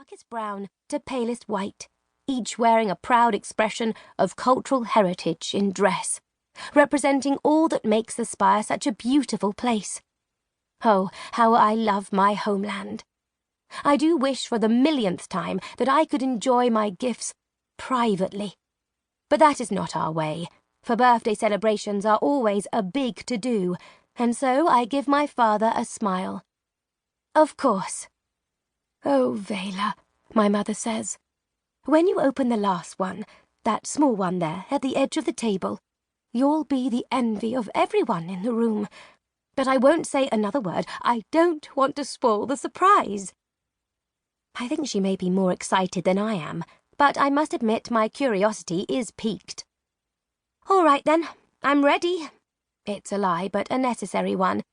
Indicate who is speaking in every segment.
Speaker 1: darkest brown to palest white, each wearing a proud expression of cultural heritage in dress, representing all that makes the Spire such a beautiful place. Oh, how I love my homeland. I do wish for the millionth time that I could enjoy my gifts privately. But that is not our way, for birthday celebrations are always a big to-do, and so I give my father a smile. Of course. Oh, Vaela, my mother says, when you open the last one, that small one there at the edge of the table, you'll be the envy of everyone in the room. But I won't say another word. I don't want to spoil the surprise. I think she may be more excited than I am, but I must admit my curiosity is piqued. All right then, I'm ready. It's a lie, but a necessary one.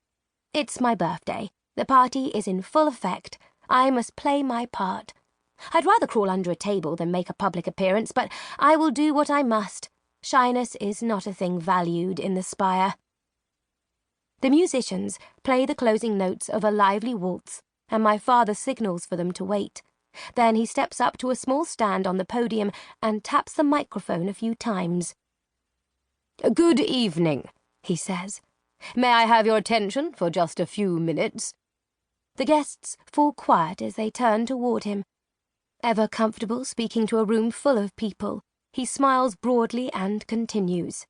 Speaker 1: It's my birthday. The party is in full effect. I must play my part. I'd rather crawl under a table than make a public appearance, but I will do what I must. Shyness is not a thing valued in the Spire. The musicians play the closing notes of a lively waltz, and my father signals for them to wait. Then he steps up to a small stand on the podium and taps the microphone a few times. "Good evening," he says. "May I have your attention for just a few minutes?" The guests fall quiet as they turn toward him. Ever comfortable speaking to a room full of people, he smiles broadly and continues.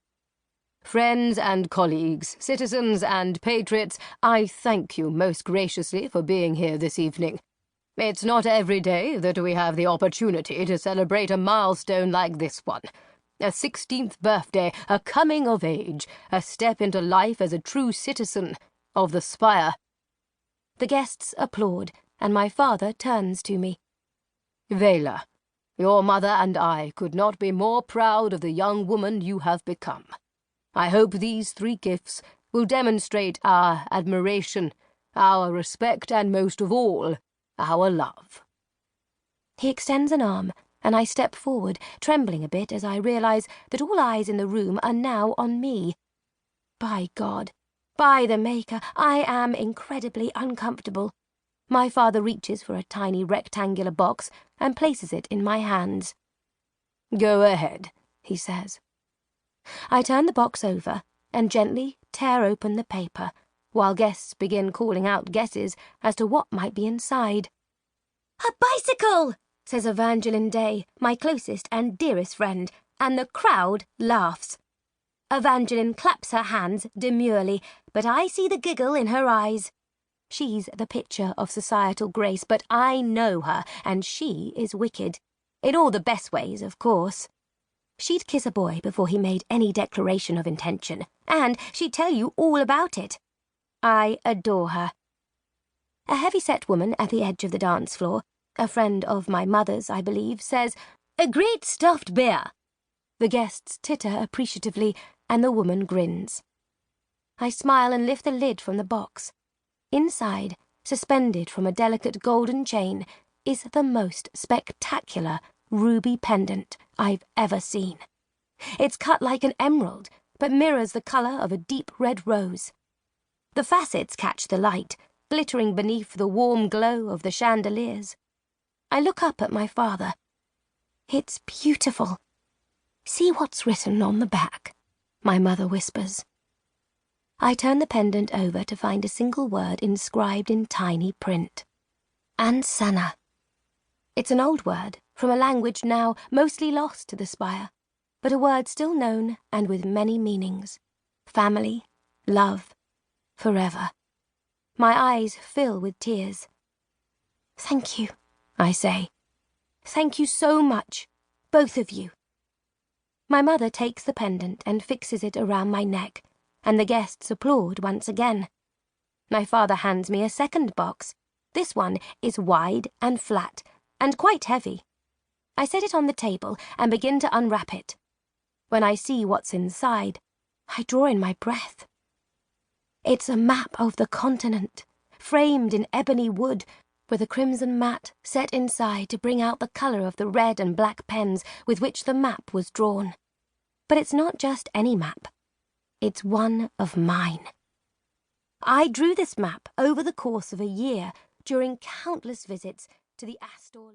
Speaker 1: "Friends and colleagues, citizens and patriots, I thank you most graciously for being here this evening. It's not every day that we have the opportunity to celebrate a milestone like this one. A 16th birthday, a coming of age, a step into life as a true citizen of the Spire." The guests applaud, and my father turns to me. "Vaela, your mother and I could not be more proud of the young woman you have become. I hope these 3 gifts will demonstrate our admiration, our respect, and most of all, our love." He extends an arm, and I step forward, trembling a bit as I realize that all eyes in the room are now on me. By God, by the Maker, I am incredibly uncomfortable. My father reaches for a tiny rectangular box and places it in my hands. "Go ahead," he says. I turn the box over and gently tear open the paper, while guests begin calling out guesses as to what might be inside. "A bicycle!" says Evangeline Day, my closest and dearest friend, and the crowd laughs. Evangeline claps her hands demurely, but I see the giggle in her eyes. She's the picture of societal grace, but I know her, and she is wicked. In all the best ways, of course. She'd kiss a boy before he made any declaration of intention, and she'd tell you all about it. I adore her. A heavy-set woman at the edge of the dance floor, a friend of my mother's, I believe, says, "A great stuffed bear." The guests titter appreciatively, and the woman grins. I smile and lift the lid from the box. Inside, suspended from a delicate golden chain, is the most spectacular ruby pendant I've ever seen. It's cut like an emerald, but mirrors the colour of a deep red rose. The facets catch the light, glittering beneath the warm glow of the chandeliers. I look up at my father. "It's beautiful. See what's written on the back," my mother whispers. I turn the pendant over to find a single word inscribed in tiny print. Ansana. It's an old word, from a language now mostly lost to the Spire, but a word still known and with many meanings. Family, love, forever. My eyes fill with tears. "Thank you," I say. "Thank you so much, both of you." My mother takes the pendant and fixes it around my neck, and the guests applaud once again. My father hands me a second box. This one is wide and flat, and quite heavy. I set it on the table and begin to unwrap it. When I see what's inside, I draw in my breath. It's a map of the continent, framed in ebony wood, with a crimson mat set inside to bring out the colour of the red and black pens with which the map was drawn. But it's not just any map. It's one of mine. I drew this map over the course of a year during countless visits to the Astor.